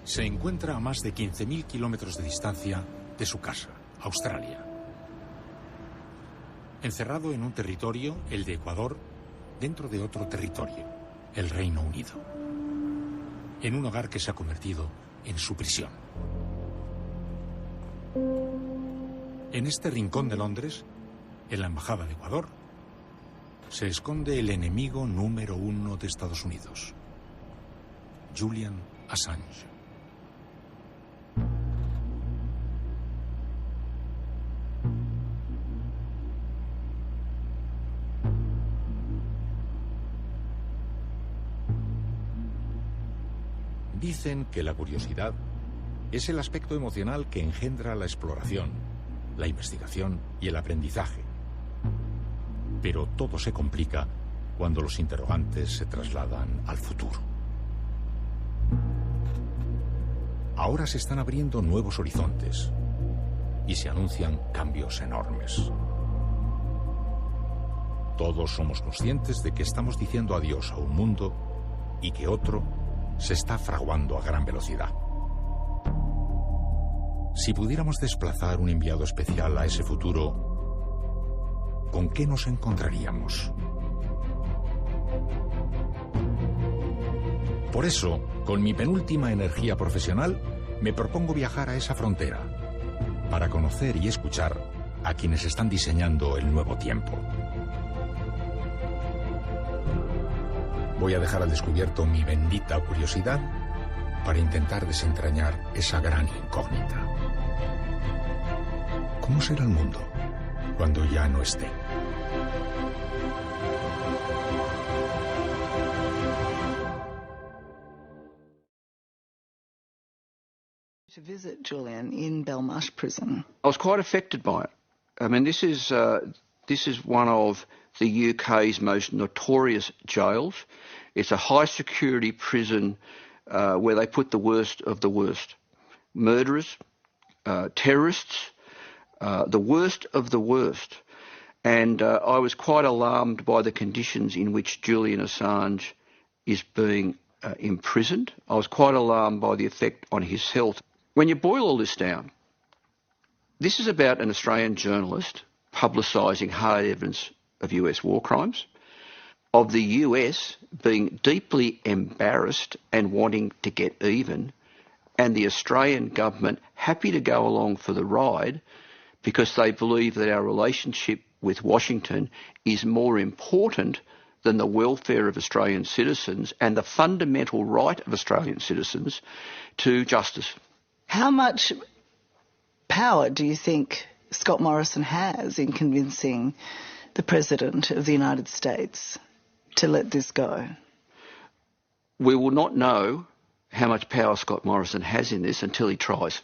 Se encuentra a más de 15.000 kilómetros de distancia de su casa, Australia. Encerrado en un territorio, el de Ecuador, dentro de otro territorio, el Reino Unido. En un hogar que se ha convertido en su prisión. En este rincón de Londres, en la Embajada de Ecuador, se esconde el enemigo número 1 de Estados Unidos, Julian Assange. Dicen que la curiosidad es el aspecto emocional que engendra la exploración, la investigación y el aprendizaje. Pero todo se complica cuando los interrogantes se trasladan al futuro. Ahora se están abriendo nuevos horizontes y se anuncian cambios enormes. Todos somos conscientes de que estamos diciendo adiós a un mundo y que otro se está fraguando a gran velocidad. Si pudiéramos desplazar un enviado especial a ese futuro, ¿con qué nos encontraríamos? Por eso, con mi penúltima energía profesional, me propongo viajar a esa frontera para conocer y escuchar a quienes están diseñando el nuevo tiempo. Voy a dejar al descubierto mi bendita curiosidad para intentar desentrañar esa gran incógnita. ¿Cómo será el mundo cuando ya no esté? To visit Julian in Belmarsh prison. I was quite affected by it. I mean, this is one of the UK's most notorious jails. It's a high-security prison where they put the worst of the worst. Murderers, terrorists, the worst of the worst. And I was quite alarmed by the conditions in which Julian Assange is being imprisoned. I was quite alarmed by the effect on his health. When you boil all this down, this is about an Australian journalist publicising hard evidence of US war crimes, of the US being deeply embarrassed and wanting to get even, and the Australian government happy to go along for the ride because they believe that our relationship with Washington is more important than the welfare of Australian citizens and the fundamental right of Australian citizens to justice. How much power do you think Scott Morrison has in convincing the President of the United States to let this go? We will not know how much power Scott Morrison has in this until he tries.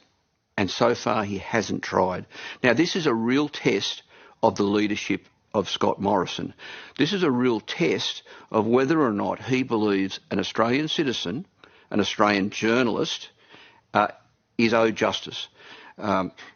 And so far he hasn't tried. Now, this is a real test of the leadership of Scott Morrison. This is a real test of whether or not he believes an Australian citizen, an Australian journalist, is owed justice.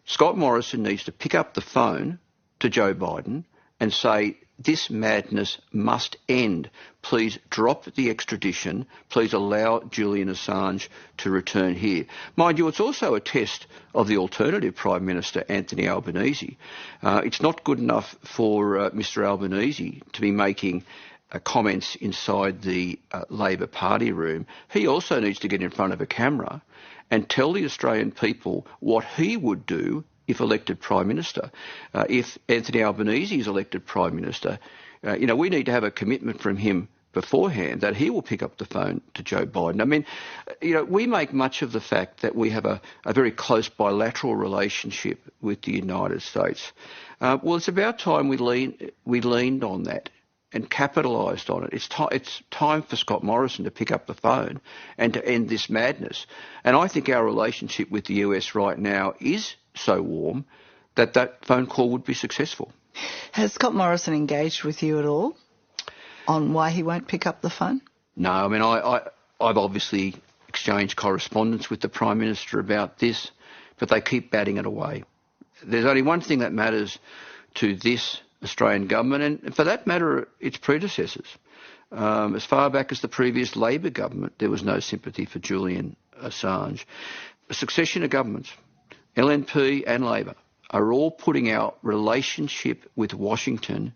Scott Morrison needs to pick up the phone to Joe Biden and say, this madness must end. Please drop the extradition. Please allow Julian Assange to return here. Mind you, it's also a test of the alternative Prime Minister, Anthony Albanese. It's not good enough for Mr Albanese to be making comments inside the Labor Party room. He also needs to get in front of a camera and tell the Australian people what he would do if elected Prime Minister. If Anthony Albanese is elected Prime Minister, we need to have a commitment from him beforehand that he will pick up the phone to Joe Biden. I mean, we make much of the fact that we have a very close bilateral relationship with the United States. Well, it's about time we leaned on that and capitalised on it. It's time for Scott Morrison to pick up the phone and to end this madness. And I think our relationship with the US right now is so warm that that phone call would be successful. Has Scott Morrison engaged with you at all on why he won't pick up the phone? No, I mean, I've obviously exchanged correspondence with the Prime Minister about this, but they keep batting it away. There's only one thing that matters to this Australian government, and for that matter, its predecessors. As far back as the previous Labor government, there was no sympathy for Julian Assange. A succession of governments, LNP and Labor, are all putting our relationship with Washington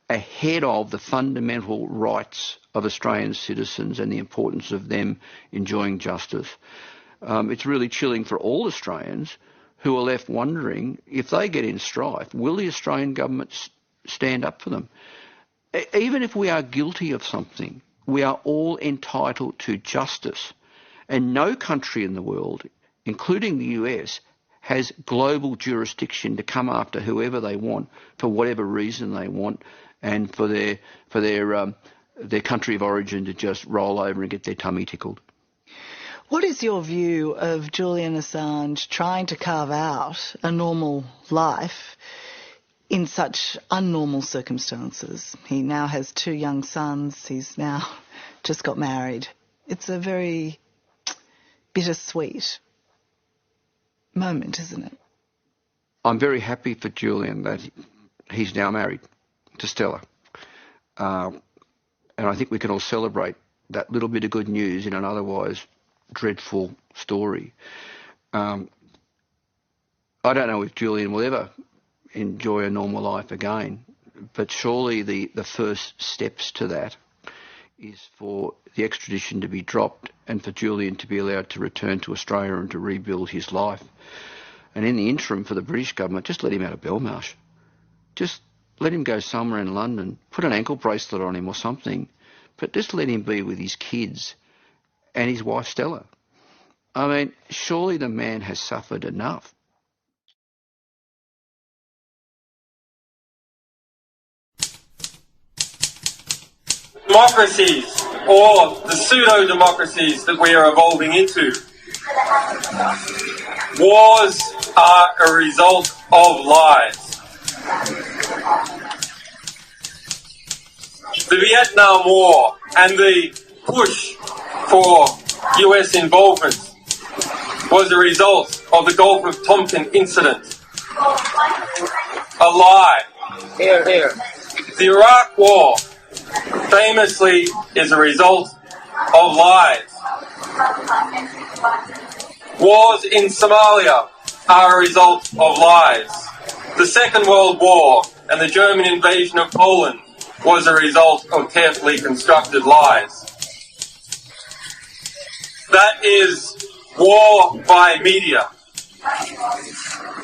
ahead of the fundamental rights of Australian citizens and the importance of them enjoying justice. It's really chilling for all Australians who are left wondering, if they get in strife, will the Australian government stand up for them? Even if we are guilty of something, we are all entitled to justice. And no country in the world, including the US, has global jurisdiction to come after whoever they want for whatever reason they want, and for their country of origin to just roll over and get their tummy tickled. What is your view of Julian Assange trying to carve out a normal life in such unnormal circumstances? He now has 2 young sons. He's now just got married. It's a very bittersweet moment, isn't it? I'm very happy for Julian that he's now married to Stella. And I think we can all celebrate that little bit of good news in an otherwise dreadful story. I don't know if Julian will ever enjoy a normal life again, but surely the first steps to that is for the extradition to be dropped and for Julian to be allowed to return to Australia and to rebuild his life. And in the interim, for the British government, just let him out of Belmarsh. Just let him go somewhere in London, put an ankle bracelet on him or something, but just let him be with his kids and his wife Stella. I mean, surely the man has suffered enough. Democracies, or the pseudo-democracies that we are evolving into, wars are a result of lies. The Vietnam War and the push for US involvement was a result of the Gulf of Tonkin incident. A lie. Here, here. The Iraq War famously is a result of lies. Wars in Somalia are a result of lies. The Second World War and the German invasion of Poland was a result of carefully constructed lies. That is war by media.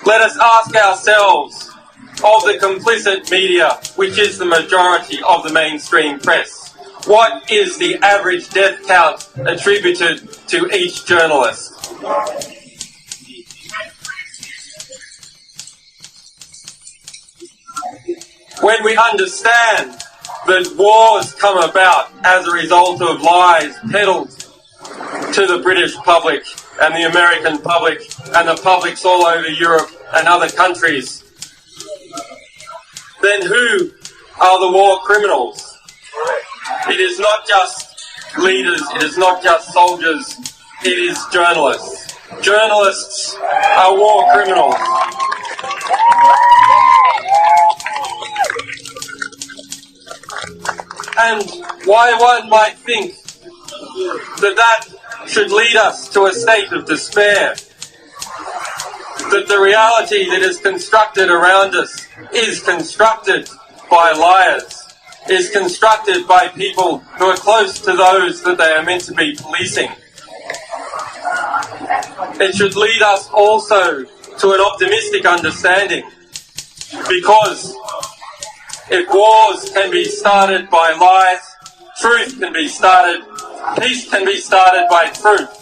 Let us ask ourselves, of the complicit media, which is the majority of the mainstream press, what is the average death count attributed to each journalist? When we understand that wars come about as a result of lies peddled to the British public and the American public and the publics all over Europe and other countries, then who are the war criminals? It is not just leaders, it is not just soldiers, it is journalists. Journalists are war criminals. And why one might think that should lead us to a state of despair, that the reality that is constructed around us is constructed by liars, is constructed by people who are close to those that they are meant to be policing. It should lead us also to an optimistic understanding, because if wars can be started by lies, truth can be started, peace can be started by truth.